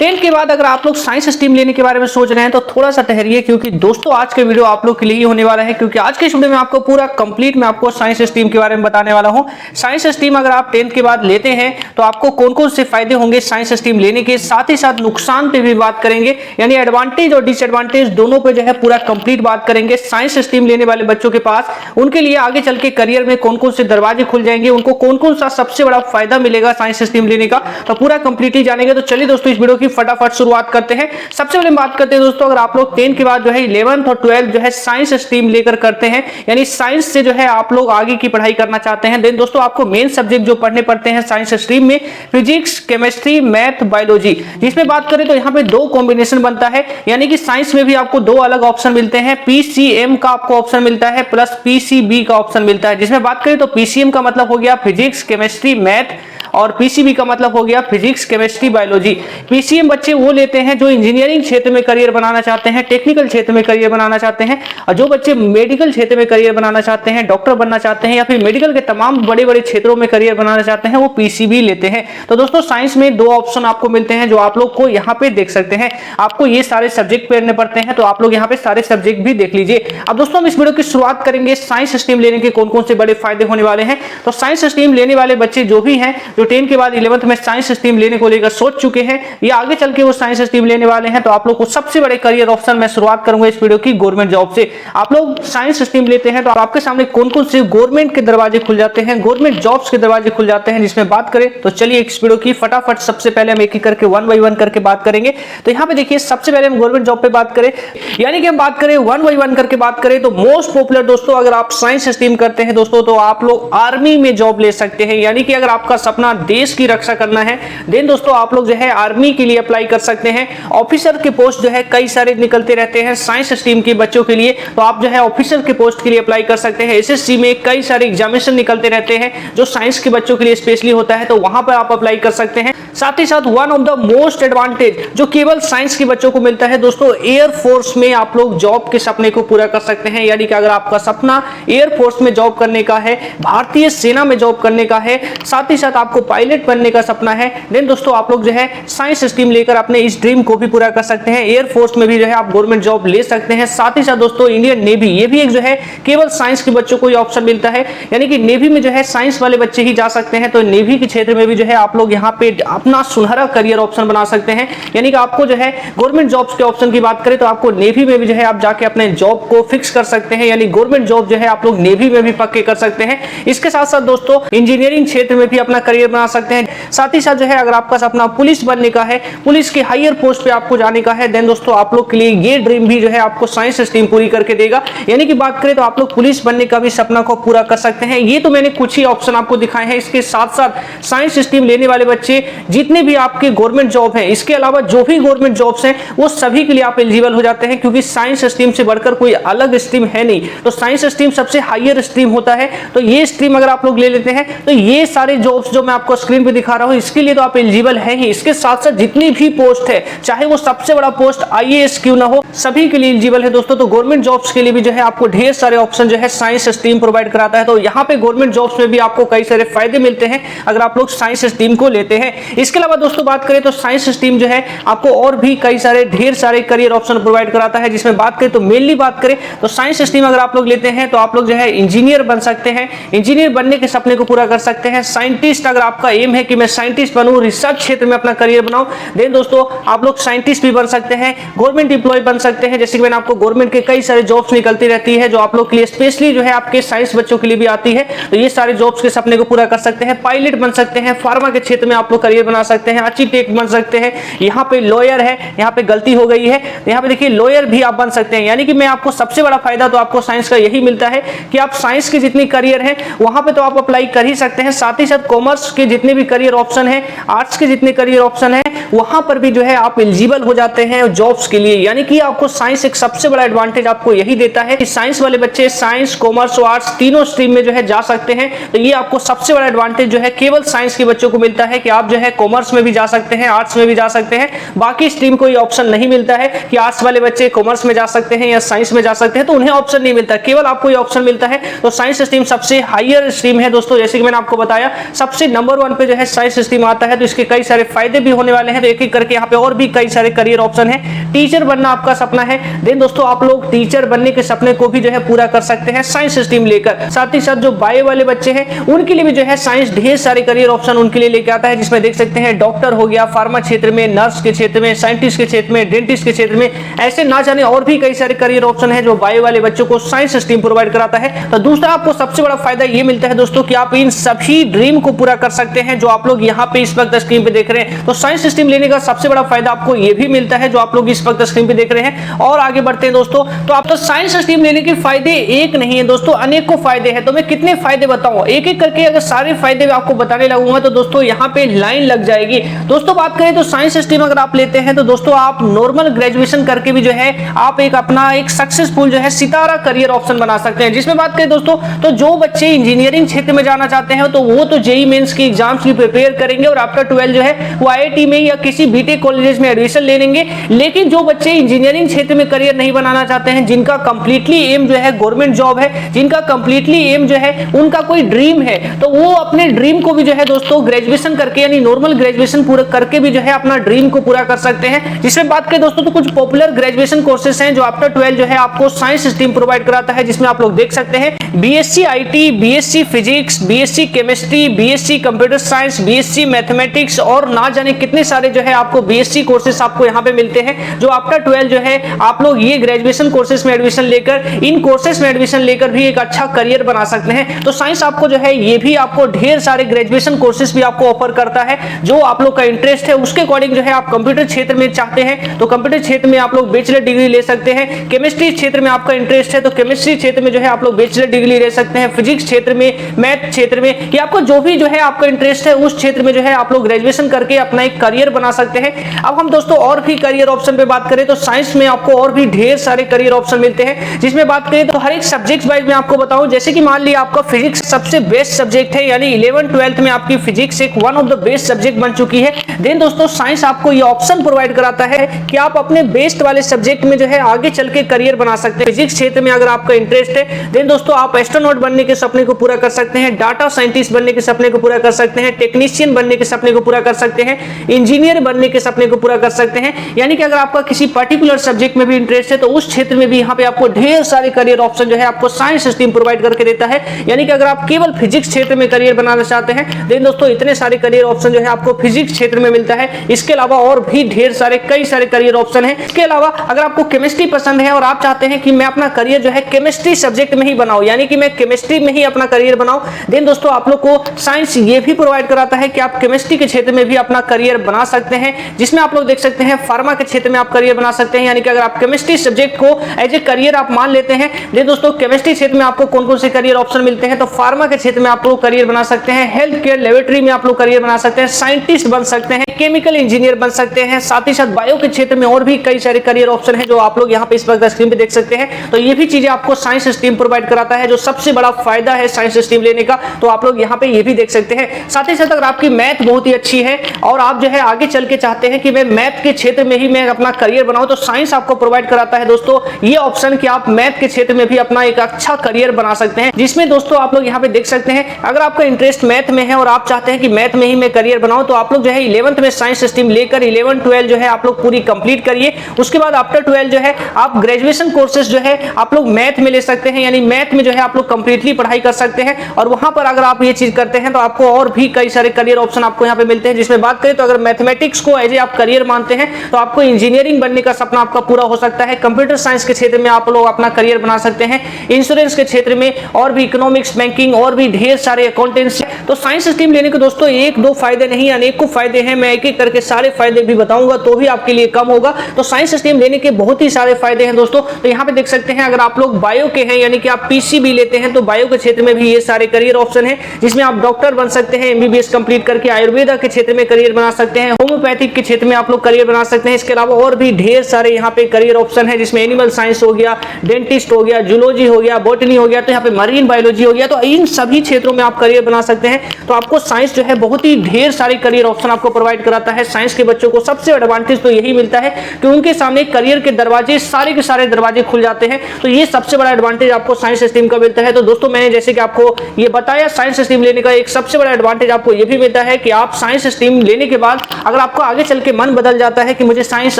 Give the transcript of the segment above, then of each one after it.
10th के बाद अगर आप लोग साइंस स्ट्रीम लेने के बारे में सोच रहे हैं तो थोड़ा सा ठहरिए, क्योंकि दोस्तों आज के वीडियो आप लोग के लिए ही होने वाला है। क्योंकि आज के वीडियो में आपको पूरा कंप्लीट मैं आपको साइंस स्ट्रीम के बारे में बताने वाला हूं। साइंस स्ट्रीम अगर आप 10th के बाद लेते हैं तो आपको कौन कौन से फायदे होंगे साइंस स्ट्रीम लेने के, साथ ही साथ नुकसान पे भी बात करेंगे, यानी एडवांटेज और डिसएडवांटेज दोनों पे जो है पूरा कंप्लीट बात करेंगे। साइंस स्ट्रीम लेने वाले बच्चों के पास उनके लिए आगे चल के करियर में कौन कौन से दरवाजे खुल जाएंगे, उनको कौन कौन सा सबसे बड़ा फायदा मिलेगा साइंस स्ट्रीम लेने का, तो पूरा कंप्लीटली जानेंगे। तो चलिए दोस्तों इस वीडियो की फटाफट शुरुआत करते हैं। सबसे पहले बात करते हैं दोस्तों, अगर आप लोग 10th के बाद जो है 11th और 12th जो है साइंस स्ट्रीम लेकर करते हैं, यानी साइंस से जो है आप लोग आगे की पढ़ाई करना चाहते हैं, देन दोस्तों आपको मेन सब्जेक्ट जो पढ़ने पड़ते हैं साइंस स्ट्रीम में फिजिक्स, केमिस्ट्री, मैथ, बायोलॉजी। जिसमें बात करें तो यहाँ पे दो कॉम्बिनेशन बनता है, यानी कि साइंस में भी आपको दो अलग ऑप्शन मिलते हैं। पीसीएम का आपको ऑप्शन मिलता है प्लस पीसीबी का ऑप्शन मिलता है। जिसमें बात करें तो पीसीएम का मतलब हो गया फिजिक्स, केमिस्ट्री, मैथ, और पीसीबी का मतलब हो गया फिजिक्स, केमिस्ट्री, बायोलॉजी। पीसीएम बच्चे वो लेते हैं जो इंजीनियरिंग क्षेत्र में करियर बनाना चाहते हैं, टेक्निकल क्षेत्र में करियर बनाना चाहते हैं, और जो बच्चे मेडिकल क्षेत्र में करियर बनाना चाहते हैं, डॉक्टर बनना चाहते हैं, या फिर मेडिकल के तमाम बड़े बड़े क्षेत्रों में करियर बनाना चाहते हैं, वो पीसीबी लेते हैं। तो दोस्तों साइंस में दो ऑप्शन आपको मिलते हैं जो आप लोग को यहाँ पे देख सकते हैं। आपको ये सारे सब्जेक्ट पढ़ने पड़ते हैं, तो आप लोग यहाँ पे सारे सब्जेक्ट भी देख लीजिए। अब दोस्तों हम इस वीडियो की शुरुआत करेंगे साइंस स्ट्रीम लेने के कौन कौन से बड़े फायदे होने वाले हैं। तो साइंस स्ट्रीम लेने वाले बच्चे जो भी हैं, जो 10 के बाद 11th में साइंस स्ट्रीम लेने को लेकर सोच चुके हैं या आगे चल के वो साइंस स्ट्रीम लेने वाले हैं, तो आप लोग को सबसे बड़े करियर ऑप्शन मैं शुरुआत करूंगा इस वीडियो की गवर्नमेंट जॉब से। आप लोग साइंस स्ट्रीम लेते हैं तो आपके सामने कौन कौन से गवर्नमेंट के दरवाजे खुल जाते हैं, गवर्नमेंट जॉब्स के दरवाजे खुल जाते हैं। जिसमें बात करें तो चलिए इस वीडियो की फटाफट सबसे पहले हम एक एक करके 1 बाय 1 करके बात करेंगे। तो यहाँ पे देखिए सबसे पहले हम गवर्नमेंट जॉब पे बात करें, यानी कि हम बात करें 1 बाय 1 करके बात करें तो मोस्ट पॉपुलर दोस्तों अगर आप साइंस स्ट्रीम करते हैं दोस्तों तो आप लोग आर्मी में जॉब ले सकते हैं। यानी कि अगर आपका सपना देश की रक्षा करना है देन दोस्तों आप लोग जो है आर्मी के लिए अप्लाई कर सकते हैं। ऑफिसर के पोस्ट जो है कई सारे निकलते रहते हैं साइंस स्ट्रीम के बच्चों के लिए, तो आप जो है ऑफिसर के पोस्ट के लिए अप्लाई कर सकते हैं। एसएससी में कई सारे एग्जामिनेशन निकलते रहते हैं जो साइंस के बच्चों के लिए स्पेशली होता है, तो वहां पर आप अप्लाई कर सकते हैं। साथ ही साथ one of the most advantage जो केवल साइंस के बच्चों को मिलता है दोस्तों, एयर फोर्स में आप लोग जॉब के सपने को पूरा कर सकते हैं। यानी कि अगर आपका सपना एयर फोर्स में जॉब करने का है, भारतीय सेना में जॉब करने का है, साथ ही साथ आपको पायलट बनने का सपना है, देन दोस्तों आप लोग जो है साइंस स्ट्रीम लेकर अपने इस ड्रीम को भी पूरा कर सकते हैं। एयर फोर्स में भी जो है आप गवर्नमेंट जॉब ले सकते हैं। साथ ही साथ दोस्तों इंडियन नेवी, ये भी एक जो है केवल साइंस के बच्चों को ये ऑप्शन मिलता है, यानी कि नेवी में जो है साइंस वाले बच्चे ही जा सकते हैं। तो नेवी के क्षेत्र में भी जो है आप लोग यहाँ पे अपना सुनहरा करियर ऑप्शन बना सकते हैं। यानी कि आपको जो है गवर्नमेंट जॉब्स के ऑप्शन की बात करें तो आपको नेवी में भी जो है आप जाके अपने जॉब को फिक्स कर सकते हैं, यानी गवर्नमेंट जॉब जो है आप लोग नेवी में भी पक्के कर सकते हैं। इसके साथ साथ दोस्तों इंजीनियरिंग क्षेत्र में भी अपना करियर बना सकते हैं। साथ ही साथ जो है अगर आपका सपना पुलिस बनने का है, पुलिस के हायर पोस्ट पे आपको जाने का है, देन दोस्तों आप लोग के लिए ये ड्रीम भी जो है आपको साइंस स्ट्रीम पूरी करके देगा। यानी कि बात करें तो आप लोग पुलिस बनने का भी सपना को पूरा कर सकते हैं। ये तो मैंने कुछ ही ऑप्शन आपको दिखाए हैं। इसके साथ साथ साइंस स्ट्रीम लेने वाले बच्चे जितने भी आपके गवर्नमेंट जॉब है, इसके अलावा जो भी गवर्नमेंट जॉब्स हैं वो सभी के लिए आप एलिजिबल हो जाते हैं, क्योंकि साइंस स्ट्रीम से बढ़कर कोई अलग स्ट्रीम है नहीं। तो साइंस स्ट्रीम सबसे हायर स्ट्रीम होता है, तो ये स्ट्रीम अगर आप लोग ले लेते हैं तो ये सारे जॉब्स जो मैं आपको स्क्रीन पे दिखा रहा हूं इसके लिए तो आप एलिजिबल हैं ही। इसके साथ साथ जितनी भी पोस्ट है, चाहे वो सबसे बड़ा पोस्ट आईएएस क्यों ना हो, सभी के लिए एलिजिबल है दोस्तों। तो गवर्नमेंट जॉब्स के लिए भी जो है आपको ढेर सारे ऑप्शन जो है साइंस स्ट्रीम प्रोवाइड कराता है। तो यहाँ पे गवर्नमेंट जॉब्स में भी आपको कई सारे फायदे मिलते हैं अगर आप लोग साइंस स्ट्रीम को लेते हैं। इसके अलावा दोस्तों बात करें तो साइंस स्ट्रीम जो है आपको और भी कई सारे ढेर सारे करियर ऑप्शन प्रोवाइड कराता है। जिसमें बात करें तो मेनली बात करें तो साइंस स्ट्रीम अगर आप लोग लेते हैं तो आप लोग जो है इंजीनियर बन सकते हैं, इंजीनियर बनने के सपने को पूरा कर सकते हैं। साइंटिस्ट अगर आपका एम है कि मैं साइंटिस्ट बनूं, रिसर्च क्षेत्र में अपना करियर बनाऊं, देन दोस्तों आप लोग साइंटिस्ट भी बन सकते हैं, गवर्नमेंट एम्प्लॉय बन सकते हैं। जैसे कि मैंने आपको गवर्नमेंट के कई सारे जॉब्स निकलती रहती है जो आप लोग के लिए स्पेशली जो है आपके साइंस बच्चों के लिए भी आती है, तो ये सारे जॉब्स के सपने को पूरा कर सकते हैं। पायलट बन सकते हैं, फार्मा के क्षेत्र में आप लोग करियर बना सकते हैं, आर्किटेक्ट बन सकते हैं। यहाँ पे लॉयर है, यहाँ पे गलती हो गई है, यहाँ पे देखिए लॉयर भी आप बन सकते हैं। यानी कि मैं आपको सबसे बड़ा फायदा तो आपको साइंस का यही मिलता है कि आप साइंस के जितनी करियर है वहां पे तो आप अप्लाई कर ही सकते हैं। साथ ही साथ कॉमर्स के जितने भी करियर ऑप्शन है, आर्ट्स के जितने करियर ऑप्शन है, वहां पर भी जो है आप एलिजिबल हो जाते हैं जॉब्स के लिए। यानी कि आपको साइंस एक सबसे बड़ा एडवांटेज आपको यही देता है कि साइंस वाले बच्चे साइंस, कॉमर्स और आर्ट्स तीनों स्ट्रीम में जो है जा सकते हैं। तो ये आपको सबसे बड़ा एडवांटेज जो है केवल साइंस के बच्चों को मिलता है कि आप जो है कॉमर्स में भी जा सकते हैं, आर्ट्स में भी जा सकते हैं। बाकी स्ट्रीम को ये ऑप्शन नहीं मिलता है कि आर्ट्स वाले बच्चे कॉमर्स में जा सकते हैं या साइंस में जा सकते हैं, तो उन्हें ऑप्शन नहीं मिलता, केवल आपको ये ऑप्शन मिलता है। तो साइंस स्ट्रीम सबसे हायर स्ट्रीम है दोस्तों। जैसे कि मैंने आपको बताया सबसे नंबर 1 पे जो है साइंस स्ट्रीम आता है, तो इसके कई सारे फायदे भी होने वाले हैं। तो एक एक करके यहाँ पे और भी कई सारे करियर ऑप्शन है। टीचर बनना आपका सपना है, देन दोस्तों आप लोग टीचर बनने के सपने को भी जो है पूरा कर सकते हैं साइंस स्ट्रीम लेकर। साथ ही साथ जो बायो वाले बच्चे हैं उनके लिए भी जो है साइंस ढेर सारे करियर ऑप्शन उनके लिए लेके आता है, जिसमें देख सकते हैं डॉक्टर हो गया, फार्मा क्षेत्र में, नर्स के क्षेत्र में, साइंटिस्ट के क्षेत्र में, डेंटिस्ट के क्षेत्र में, ऐसे ना जाने और भी कई सारे करियर ऑप्शन है जो बायो वाले बच्चों को साइंस स्ट्रीम प्रोवाइड कराता है। तो दूसरा आपको सबसे बड़ा फायदा ये मिलता है दोस्तों कि आप इन सभी ड्रीम को पूरा कर सकते हैं जो आप लोग यहाँ पे इस वक्त स्क्रीन पे देख रहे हैं। तो साइंस स्ट्रीम लेने का सबसे बड़ा फायदा आपको ये भी मिलता है जो आप लोग इस वक्त स्क्रीन पे देख रहे हैं। और आगे बढ़ते हैं दोस्तों, तो आप तो साइंस स्ट्रीम लेने के फायदे एक नहीं है दोस्तों, अनेकों फायदे हैं। तो मैं कितने फायदे बताऊं, एक एक करके अगर सारे फायदे आपको बताने लगूंगा तो दोस्तों यहाँ पे लाइन लग जाएगी। दोस्तों बात करें तो साइंस स्ट्रीम अगर आप लेते हैं तो दोस्तों आप नॉर्मल ग्रेजुएशन करके भी जो है आप एक अपना एक सक्सेसफुल जो है सितारा करियर ऑप्शन बना सकते हैं। जिसमें बात करें दोस्तों तो जो बच्चे इंजीनियरिंग क्षेत्र में जाना चाहते हैं तो वो तो जेईई मेंस की एग्जाम्स की प्रिपेयर करेंगे और आफ्टर 12 जो है वो आईआईटी में या किसी बीटेक कॉलेज में एडमिशन ले लेंगे। लेकिन जो बच्चे इंजीनियरिंग क्षेत्र में करियर नहीं बनाना चाहते हैं, जिनका कंप्लीटली एम जो है गवर्नमेंट जॉब है, जिनका कंप्लीटली एम जो है उनका कोई ड्रीम है, तो वो अपने ड्रीम को भी जो है दोस्तों ग्रेजुएशन करके यानी नॉर्मल ग्रेजुएशन पूरा करके भी जो है अपना ड्रीम को पूरा कर सकते हैं। जिसमें बात करें दोस्तों तो कुछ पॉपुलर ग्रेजुएशन कोर्सेज हैं जो आफ्टर 12 जो है आपको साइंस स्ट्रीम प्रोवाइड कराता है, जिसमें आप लोग देख सकते हैं BSc IT, BSc physics, BSc chemistry, BSc computer science, BSc mathematics और ना जाने कितने सारे जो है आपको बीएससी कोर्सेज आपको यहाँ पे मिलते हैं जो आफ्टर 12 जो है आप लोग ये ग्रेजुएशन कोर्सेज में एडमिशन लेकर इन कोर्सेज में एडमिशन लेकर भी एक अच्छा करियर बना सकते हैं। तो साइंस आपको जो है ये भी आपको ढेर सारे ग्रेजुएशन कोर्सेज भी आपको ऑफर करता है जो आप लोग का इंटरेस्ट है उसके अकॉर्डिंग जो है आप कंप्यूटर क्षेत्र में चाहते हैं तो कंप्यूटर क्षेत्र में आप लोग बैचलर डिग्री ले सकते हैं। केमिस्ट्री क्षेत्र में आपका इंटरेस्ट है तो केमिस्ट्री क्षेत्र में जो है आप लोग बैचलर डिग्री ले सकते हैं। फिजिक्स क्षेत्र में, मैथ क्षेत्र में, कि आपको जो भी जो है आपका इंटरेस्ट है उस क्षेत्र में जो है आप लोग ग्रेजुएशन करके अपना एक करियर बना सकते हैं। अब हम दोस्तों और भी करियर ऑप्शन पे बात करें तो साइंस में आपको और भी ढेर सारे करियर ऑप्शन मिलते हैं। जिसमें बात करें तो हर एक सब्जेक्ट वाइज में आपको बताऊं, जैसे कि मान लिया आपका फिजिक्स सबसे बेस्ट सब्जेक्ट है यानी 11th-12th में आपकी फिजिक्स एक one of the best subject बन चुकी है। देन दोस्तों साइंस आपको ये ऑप्शन प्रोवाइड कराता है कि आप अपने बेस्ट वाले सब्जेक्ट में जो है आगे चल के करियर बना सकते हैं। फिजिक्स क्षेत्र में अगर आपका इंटरेस्ट है देन दोस्तों आप एस्ट्रोनॉट बनने के सपने को पूरा कर सकते हैं, डाटा साइंटिस्ट बनने के सपने को पूरा कर सकते हैं, टेक्नीशियन बनने के सपने को पूरा कर सकते हैं, इंजीनियर बनने के सपने को पूरा कर सकते हैं। यानी कि अगर आपका किसी पर्टिकुलर सब्जेक्ट में भी इंटरेस्ट है तो उस क्षेत्र में भी यहाँ पे आपको ढेर सारे करियर ऑप्शन जो है आपको साइंस स्ट्रीम प्रोवाइड करके देता है। यानी कि अगर आप केवल फिजिक्स क्षेत्र में करियर बनाना चाहते हैं देन दोस्तों इतने सारे करियर ऑप्शन जो है आपको फिजिक्स क्षेत्र में मिलता है। इसके अलावा और भी ढेर सारे कई सारे करियर ऑप्शन है। इसके अलावा अगर आपको केमिस्ट्री पसंद है और आप चाहते हैं कि मैं अपना करियर जो है केमिस्ट्री सब्जेक्ट में ही बनाऊं यानी कि मैं केमिस्ट्री में ही अपना करियर बनाऊं देन दोस्तों आप लोग को साइंस ये भी प्रोवाइड कराता है कि आप केमिस्ट्री के क्षेत्र में भी अपना करियर बना सकते हैं। जिसमें आप लोग देख सकते हैं फार्मा के क्षेत्र में आप करियर बना सकते हैं। यानी कि अगर आप केमिस्ट्री सब्जेक्ट को एज ए करियर आप मान लेते हैं देन दोस्तों केमिस्ट्री क्षेत्र में आपको कौन कौन से करियर ऑप्शन मिलते हैं तो फार्मा के क्षेत्र में आप लोग करियर बना सकते हैं, हेल्थ केयर लेबोरेटरी में आप लोग करियर बना सकते हैं, साइंटिस्ट बन सकते हैं, केमिकल इंजीनियर बन सकते हैं। साथ ही साथ बायो के क्षेत्र में और भी कई सारे करियर ऑप्शन है जो आप लोग यहाँ पे इस वक्त स्क्रीन पे देख सकते हैं। तो ये भी चीजें आपको साइंस स्ट्रीम प्रोवाइड कराता है जो सबसे बड़ा फायदा है साइंस स्ट्रीम लेने का। तो आप लोग यहाँ पे ये भी देख सकते हैं। साथ ही साथ अगर आपकी मैथ बहुत ही अच्छी है और आप जो है आगे चल के चाहते हैं कि मैं मैथ के क्षेत्र में ही मैं अपना करियर बनाऊं तो साइंस आपको प्रोवाइड कराता है दोस्तों ये ऑप्शन कि आप मैथ के क्षेत्र में भी अपना एक अच्छा करियर बना सकते हैं। जिसमें दोस्तों आप लोग यहाँ पे देख सकते हैं अगर आपका इंटरेस्ट मैथ में है और आप चाहते हैं कि मैथ में ही मैं करियर बनाऊं तो आप लोग जो है 11th में साइंस स्ट्रीम लेकर 11-12 जो है आप लोग पूरी कंप्लीट करिए। उसके बाद आफ्टर 12 जो है आप ग्रेजुएशन कोर्सेज जो है आप लोग मैथ में ले सकते हैं यानी मैथ में जो है आप लोग कंप्लीटली पढ़ाई कर सकते हैं। और वहां पर अगर आप ये चीज करते हैं तो आपको और भी कई सारे करियर ऑप्शन आपको यहाँ पे मिलते हैं। जिसमें बात करें तो अगर मैथमेटिक्स को एज ए आप करियर मानते हैं तो आपको इंजीनियरिंग बनने का सपना आपका पूरा हो सकता है। कंप्यूटर साइंस के क्षेत्र में आप लोग अपना करियर बना सकते हैं, इंश्योरेंस के क्षेत्र में और भी इकोनॉमिक्स, बैंकिंग और भी ढेर सारे अकाउंटेंसी। तो साइंस स्ट्रीम लेने के दोस्तों एक दो फायदे नहीं अनेकों फायदे हैं। मैं एक एक करके सारे फायदे भी बताऊंगा तो भी आपके लिए कम होगा। तो साइंस स्ट्रीम लेने के बहुत ही सारे फायदे हैं दोस्तों। तो यहाँ पे देख सकते हैं अगर आप लोग बायो के हैं यानी कि आप पीसीबी लेते हैं तो बायो के क्षेत्र में भी ये सारे करियर ऑप्शन है जिसमें आप डॉक्टर बन सकते हैं, एमबीबीएस कंप्लीट करके आयुर्वेदा के क्षेत्र में करियर बना सकते हैं, होम्योपैथिक के क्षेत्र में आप लोग करियर बना सकते हैं। इसके अलावा और भी ढेर सारे यहाँ पे करियर ऑप्शन है जिसमें एनिमल साइंस हो गया, डेंटिस्ट हो गया, जूलॉजी हो गया, बॉटनी हो गया, तो यहाँ पे मरीन बायोलॉजी हो गया। तो इन सभी क्षेत्रों में आप करियर बना सकते हैं। तो आपको साइंस जो है बहुत ही ढेर सारे करियर ऑप्शन आपको प्रोवाइड कराता है। साइंस के बच्चों को सबसे एडवांटेज तो यही मिलता है कि उनके सामने करियर के दरवाजे सारे के सारे दरवाजे खुल जाते हैं। तो ये सबसे बड़ा एडवांटेज आपको साइंस स्ट्रीम का मिलता है। तो दोस्तों मैंने जैसे कि आपको ये बताया साइंस स्ट्रीम लेने का एक सबसे बड़ा बड़ा एडवांटेज आपको ये भी मिलता है कि आप साइंस स्ट्रीम लेने के बाद अगर आपको आगे चल के मन बदल जाता है कि मुझे साइंस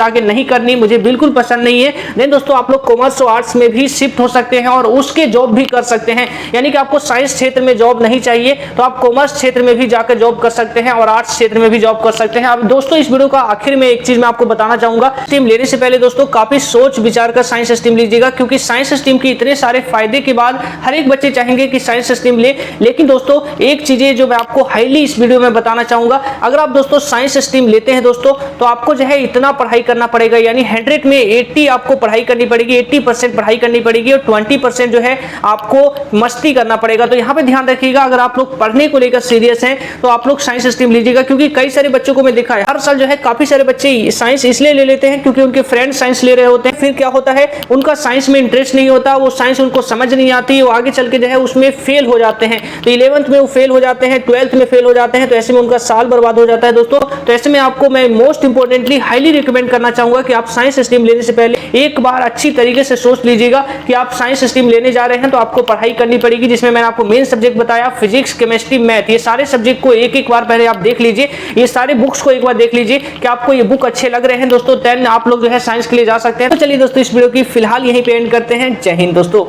आगे नहीं करनी, मुझे बिल्कुल पसंद नहीं है, देन दोस्तों आप लोग कॉमर्स और आर्ट्स में भी शिफ्ट हो सकते हैं और उसके जॉब भी कर सकते हैं। यानी कि आपको साइंस क्षेत्र में जॉब नहीं चाहिए तो आप कॉमर्स क्षेत्र में भी जाकर जॉब कर सकते हैं और आर्ट्स क्षेत्र में भी जॉब कर सकते हैं। अब दोस्तों इस वीडियो का आखिर में एक चीज मैं आपको बताना चाहूंगा, स्ट्रीम लेने से पहले दोस्तों काफी सोच विचार कर साइंस स्ट्रीम लीजिएगा, क्योंकि साइंस स्ट्रीम के इतने सारे फायदे के बाद हर एक बच्चे चाहेंगे कि साइंस स्ट्रीम ले। लेकिन दोस्तों एक चीज जो मैं आपको हाईली इस वीडियो में बताना चाहूंगा, अगर आप दोस्तों साइंस स्ट्रीम लेते हैं दोस्तों तो आपको जो है इतना पढ़ाई करना पड़ेगा, यानी 100 में 80 आपको पढ़ाई करनी पड़ेगी, 80% पढ़ाई करनी पड़ेगी और 20% जो है आपको मस्ती करना पड़ेगा। तो यहाँ पे ध्यान रखिएगा, अगर आप लोग पढ़ने को लेकर सीरियस हैं तो आप लोग साइंस स्ट्रीम लीजिएगा, क्योंकि कई सारे बच्चों को मैं देखा है हर साल जो है काफी सारे बच्चे साइंस इसलिए ले लेते हैं क्योंकि उनके फ्रेंड साइंस ले रहे होते हैं, फिर क्या होता है उनका साइंस में इंटरेस्ट नहीं होता, वो साइंस उनको समझ नहीं आती, वो आगे चल के जो है उसमें फेल हो जाते हैं। तो 11th में वो फेल हो जाते हैं, 12th में फेल हो जाते हैं, तो ऐसे में उनका साल बर्बाद हो जाता है दोस्तों। तो ऐसे में आपको मैं मोस्ट इंपोर्टेंटली हाईली रिकमेंड करना चाहूंगा कि आप साइंस स्ट्रीम लेने से पहले एक बार अच्छी तरीके से सोच लीजिएगा कि आप साइंस स्ट्रीम लेने जा रहे हैं तो आपको पढ़ाई करनी पड़ेगी, जिसमें मैंने आपको मेन सब्जेक्ट बताया फिजिक्स, केमिस्ट्री, मैथ, ये सारे सब्जेक्ट को एक एक बार पहले आप देख लीजिए, ये सारे बुक्स को एक बार देख लीजिए कि आपको ये बुक अच्छे लग रहे हैं दोस्तों, देन आप लोग जो है साइंस के लिए जा सकते हैं। तो चलिए दोस्तों इस वीडियो की फिलहाल यहीं पे एंड करते हैं। जय हिंद दोस्तों।